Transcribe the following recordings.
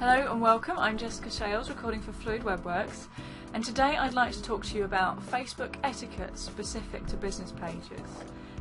Hello and welcome, I'm Jessica Shales, recording for Fluid Webworks, and today I'd like to talk to you about Facebook etiquette specific to business pages.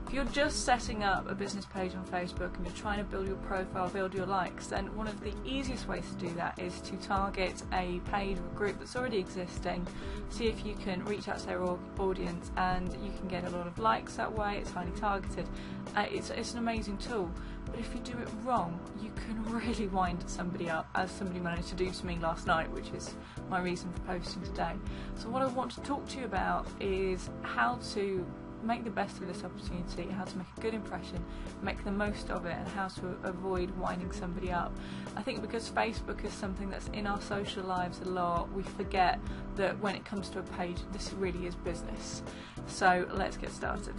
If you're just setting up a business page on Facebook and you're trying to build your profile, build your likes, then one of the easiest ways to do that is to target a page or group that's already existing, see if you can reach out to their audience, and you can get a lot of likes that way. It's highly targeted. It's an amazing tool. But if you do it wrong, you can really wind somebody up, as somebody managed to do to me last night, which is my reason for posting today. So what I want to talk to you about is how to make the best of this opportunity, how to make a good impression, make the most of it, and how to avoid winding somebody up. I think because Facebook is something that's in our social lives a lot, we forget that when it comes to a page, this really is business. So let's get started.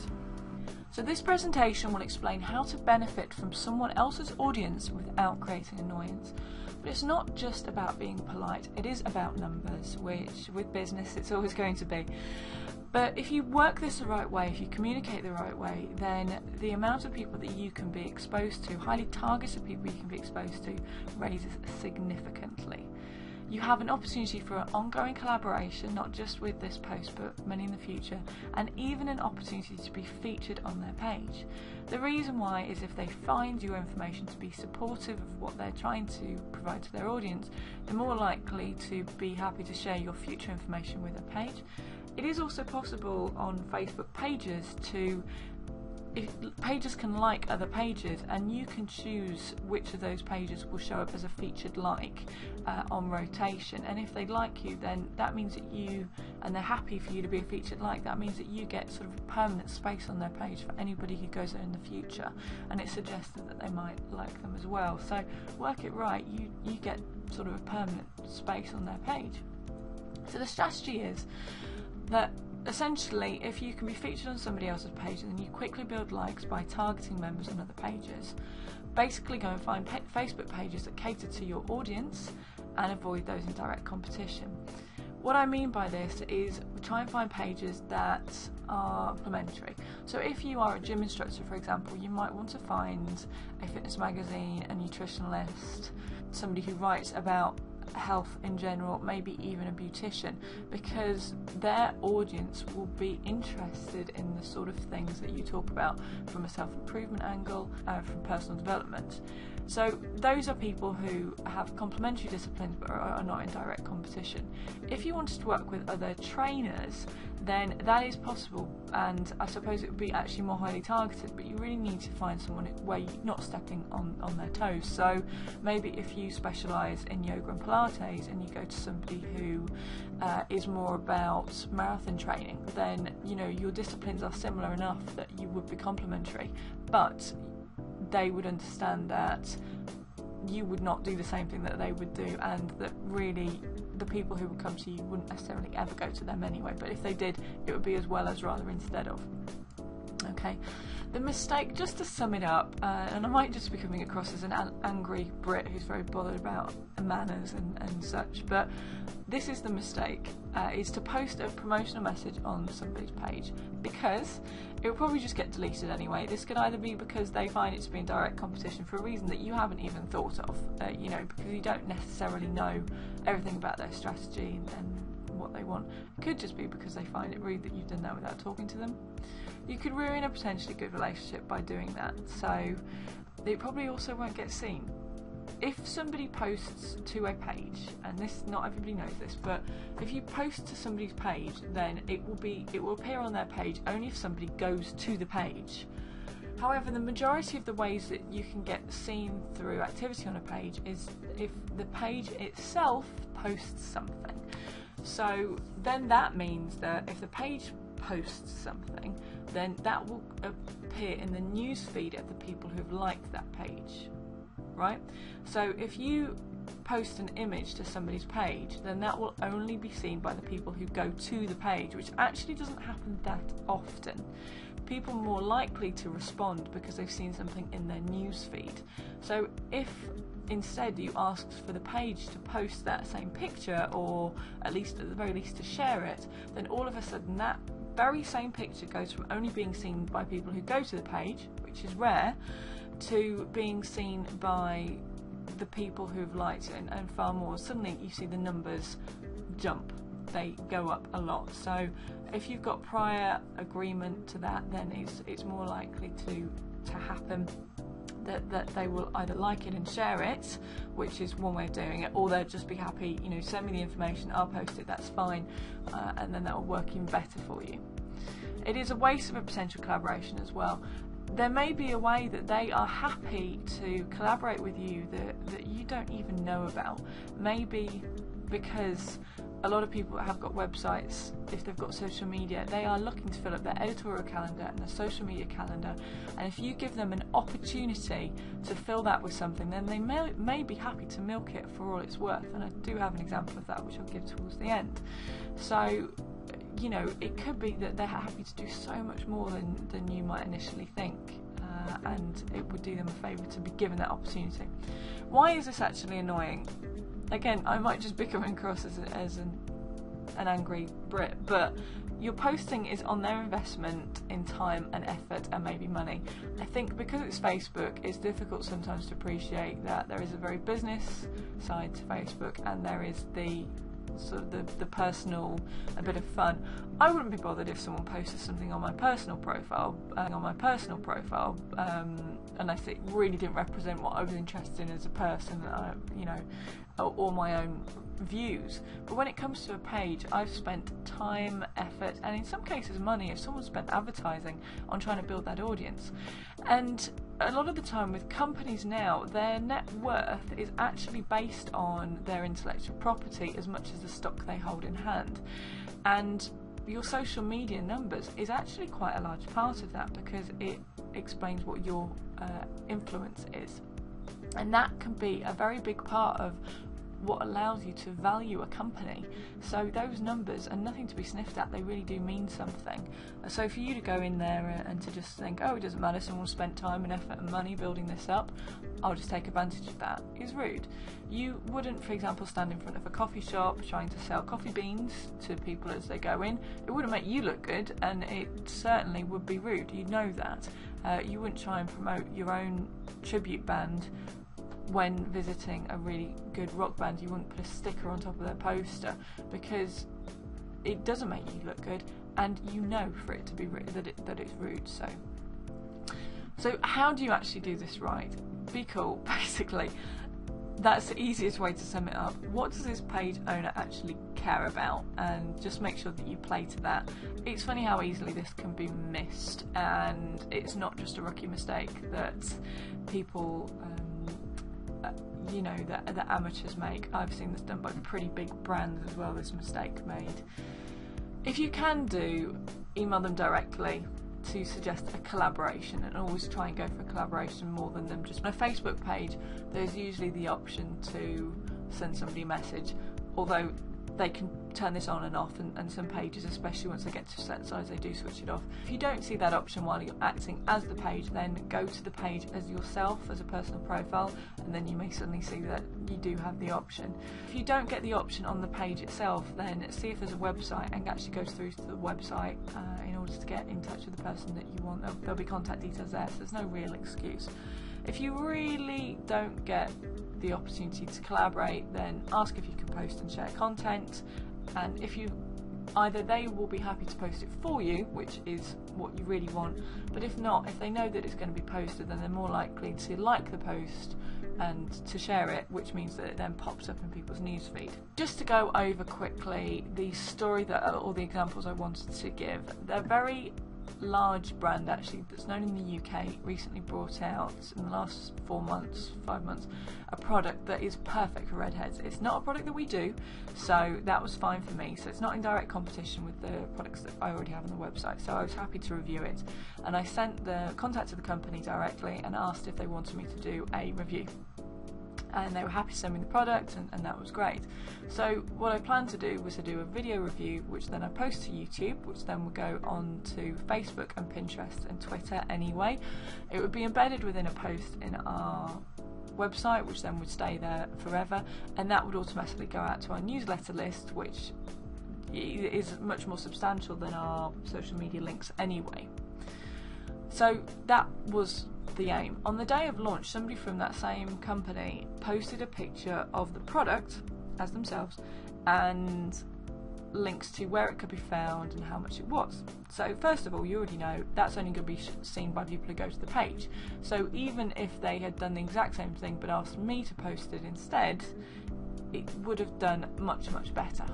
So this presentation will explain how to benefit from someone else's audience without creating annoyance. But it's not just about being polite, it is about numbers, which with business it's always going to be. But if you work this the right way, if you communicate the right way, then the amount of people that you can be exposed to, highly targeted people you can be exposed to, raises significantly. You have an opportunity for an ongoing collaboration, not just with this post, but many in the future, and even an opportunity to be featured on their page. The reason why is if they find your information to be supportive of what they're trying to provide to their audience, they're more likely to be happy to share your future information with a page. It is also possible on Facebook pages pages can like other pages, and you can choose which of those pages will show up as a featured like on rotation. And if they like you, then that means that and they're happy for you to be a featured like, that means that you get sort of a permanent space on their page for anybody who goes there in the future, and it's suggested that they might like them as well. So work it right, you get sort of a permanent space on their page. So the strategy is that essentially, if you can be featured on somebody else's page, then you quickly build likes by targeting members on other pages. Basically go and find Facebook pages that cater to your audience and avoid those in direct competition. What I mean by this is try and find pages that are complementary. So if you are a gym instructor, for example, you might want to find a fitness magazine, a nutritionalist, somebody who writes about health in general, maybe even a beautician, because their audience will be interested in the sort of things that you talk about from a self-improvement angle, from personal development. So those are people who have complementary disciplines but are not in direct competition. If you wanted to work with other trainers, then that is possible, and I suppose it would be actually more highly targeted, but you really need to find someone where you're not stepping on their toes. So maybe if you specialise in yoga and Pilates and you go to somebody who is more about marathon training, then your disciplines are similar enough that you would be complementary, but they would understand that you would not do the same thing that they would do, and that really the people who would come to you wouldn't necessarily ever go to them anyway, but if they did, it would be as well as rather instead of. Okay, the mistake, just to sum it up, and I might just be coming across as an angry Brit who's very bothered about manners and such, but this is the mistake, is to post a promotional message on somebody's page, because it will probably just get deleted anyway. This could either be because they find it to be in direct competition for a reason that you haven't even thought of, because you don't necessarily know everything about their strategy and what they want. It could just be because they find it rude that you've done that without talking to them. You could ruin a potentially good relationship by doing that, so it probably also won't get seen. If somebody posts to a page, and not everybody knows this, but if you post to somebody's page, then it will appear on their page only if somebody goes to the page. However, the majority of the ways that you can get seen through activity on a page is if the page itself posts something. So then that means that if the page posts something, then that will appear in the news feed of the people who've liked that page, right? So if you post an image to somebody's page, then that will only be seen by the people who go to the page, which actually doesn't happen that often. People are more likely to respond because they've seen something in their news feed. So if instead you asked for the page to post that same picture, or at the very least to share it, then all of a sudden that very same picture goes from only being seen by people who go to the page, which is rare, to being seen by the people who've liked it and far more, suddenly you see the numbers jump. They go up a lot. So if you've got prior agreement to that, then it's more likely to happen that they will either like it and share it, which is one way of doing it, or they'll just be happy, you know, send me the information, I'll post it, that's fine, and then that will work even better for you. It is a waste of a potential collaboration as well. There may be a way that they are happy to collaborate with you that you don't even know about. Maybe because a lot of people have got websites, if they've got social media, they are looking to fill up their editorial calendar and their social media calendar, and if you give them an opportunity to fill that with something, then they may be happy to milk it for all it's worth, and I do have an example of that which I'll give towards the end. So, you know, it could be that they're happy to do so much more than you might initially think, and it would do them a favour to be given that opportunity. Why is this actually annoying? Again, I might just be coming across as an angry Brit, but your posting is on their investment in time and effort and maybe money. I think because it's Facebook, it's difficult sometimes to appreciate that there is a very business side to Facebook, and there is the sort of the personal, a bit of fun. I wouldn't be bothered if someone posted something on my personal profile, unless it really didn't represent what I was interested in as a person, you know, or my own views. But when it comes to a page, I've spent time, effort, and in some cases money if someone spent advertising on trying to build that audience. And a lot of the time with companies now, their net worth is actually based on their intellectual property as much as the stock they hold in hand. And your social media numbers is actually quite a large part of that, because it explains what your influence is. And that can be a very big part of what allows you to value a company. So those numbers are nothing to be sniffed at, they really do mean something. So for you to go in there and to just think, oh, it doesn't matter, someone spent time and effort and money building this up, I'll just take advantage of that, is rude. You wouldn't, for example, stand in front of a coffee shop trying to sell coffee beans to people as they go in. It wouldn't make you look good, and it certainly would be rude, you know that. You wouldn't try and promote your own tribute band when visiting a really good rock band. You wouldn't put a sticker on top of their poster, because it doesn't make you look good, and you know for it to be rude, that it's rude. So how do you actually do this right? Be cool, basically. That's the easiest way to sum it up. What does this page owner actually care about? And just make sure that you play to that. It's funny how easily this can be missed, and it's not just a rookie mistake that people you know, that amateurs make. I've seen this done by pretty big brands as well, this mistake made. If you can email them directly to suggest a collaboration, and always try and go for a collaboration more than them just on a Facebook page. There's usually the option to send somebody a message, although they can turn this on and off, and some pages, especially once they get to a certain size, they do switch it off. If you don't see that option while you're acting as the page, then go to the page as yourself, as a personal profile, and then you may suddenly see that you do have the option. If you don't get the option on the page itself, then see if there's a website, and actually go through to the website in order to get in touch with the person that you want. There'll be contact details there, so there's no real excuse. If you really don't get the opportunity to collaborate, then ask if you can post and share content, and if you either they will be happy to post it for you, which is what you really want, but if not, if they know that it's going to be posted, then they're more likely to like the post and to share it, which means that it then pops up in people's newsfeed. Just to go over quickly the story or the examples I wanted to give, they're very large brand actually that's known in the UK recently brought out in the last 5 months a product that is perfect for redheads. It's not a product that we do, so that was fine for me. So it's not in direct competition with the products that I already have on the website, so I was happy to review it, and I sent the contact to the company directly and asked if they wanted me to do a review. And they were happy to send me the product, and that was great. So what I planned to do was to do a video review, which then I post to YouTube, which then would go on to Facebook and Pinterest and Twitter anyway. It would be embedded within a post in our website, which then would stay there forever, and that would automatically go out to our newsletter list, which is much more substantial than our social media links anyway. So that was the aim. On the day of launch, somebody from that same company posted a picture of the product as themselves and links to where it could be found and how much it was. So first of all, you already know that's only going to be seen by people who go to the page. So even if they had done the exact same thing but asked me to post it instead, it would have done much, much better.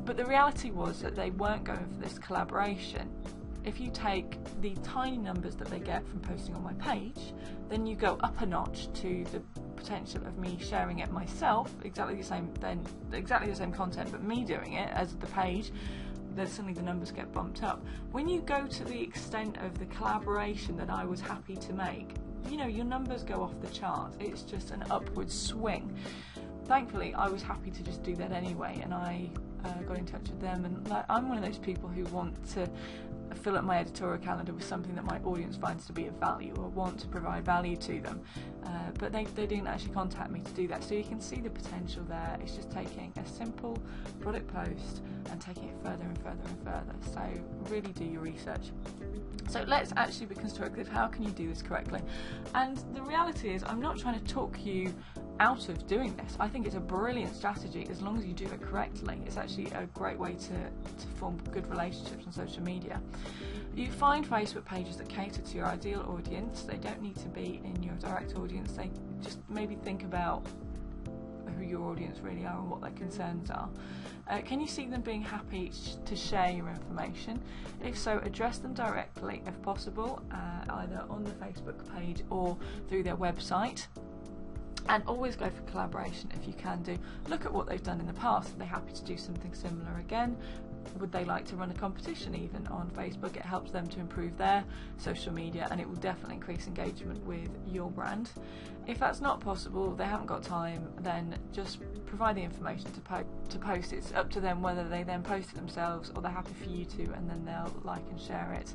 But the reality was that they weren't going for this collaboration. If you take the tiny numbers that they get from posting on my page, then you go up a notch to the potential of me sharing it myself, exactly the same content, but me doing it as the page, then suddenly the numbers get bumped up. When you go to the extent of the collaboration that I was happy to make, you know, your numbers go off the chart. It's just an upward swing. Thankfully, I was happy to just do that anyway, and I got in touch with them, and I'm one of those people who want to fill up my editorial calendar with something that my audience finds to be of value or want to provide value to them, but they didn't actually contact me to do that. So you can see the potential there. It's just taking a simple product post and taking it further and further and further. So really do your research. So let's actually be constructive. How can you do this correctly? And the reality is, I'm not trying to talk you out of doing this. I think it's a brilliant strategy as long as you do it correctly. It's actually a great way to form good relationships on social media. You find Facebook pages that cater to your ideal audience. They don't need to be in your direct audience. They just maybe think about who your audience really are and what their concerns are. Can you see them being happy to share your information? If so, address them directly if possible, either on the Facebook page or through their website. And always go for collaboration if you can do. Look at what they've done in the past. Are they happy to do something similar again? Would they like to run a competition even on Facebook? It helps them to improve their social media, and it will definitely increase engagement with your brand. If that's not possible, they haven't got time, then just provide the information to post. It's up to them whether they then post it themselves or they're happy for you to, and then they'll like and share it.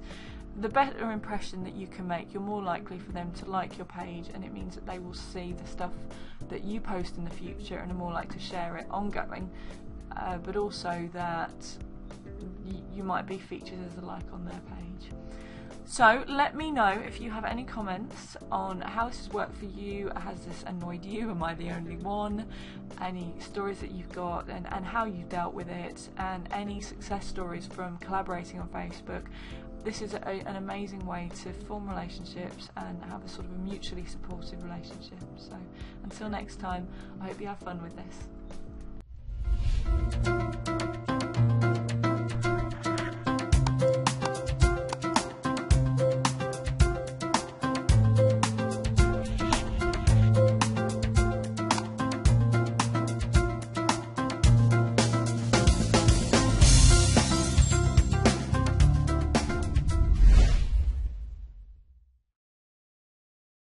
The better impression that you can make, you're more likely for them to like your page, and it means that they will see the stuff that you post in the future and are more likely to share it ongoing, but also that you might be featured as a like on their page. So let me know if you have any comments on how this has worked for you. Has this annoyed you? Am I the only one? Any stories that you've got and how you've dealt with it, and any success stories from collaborating on Facebook. This is an amazing way to form relationships and have a sort of a mutually supportive relationship. So until next time, I hope you have fun with this.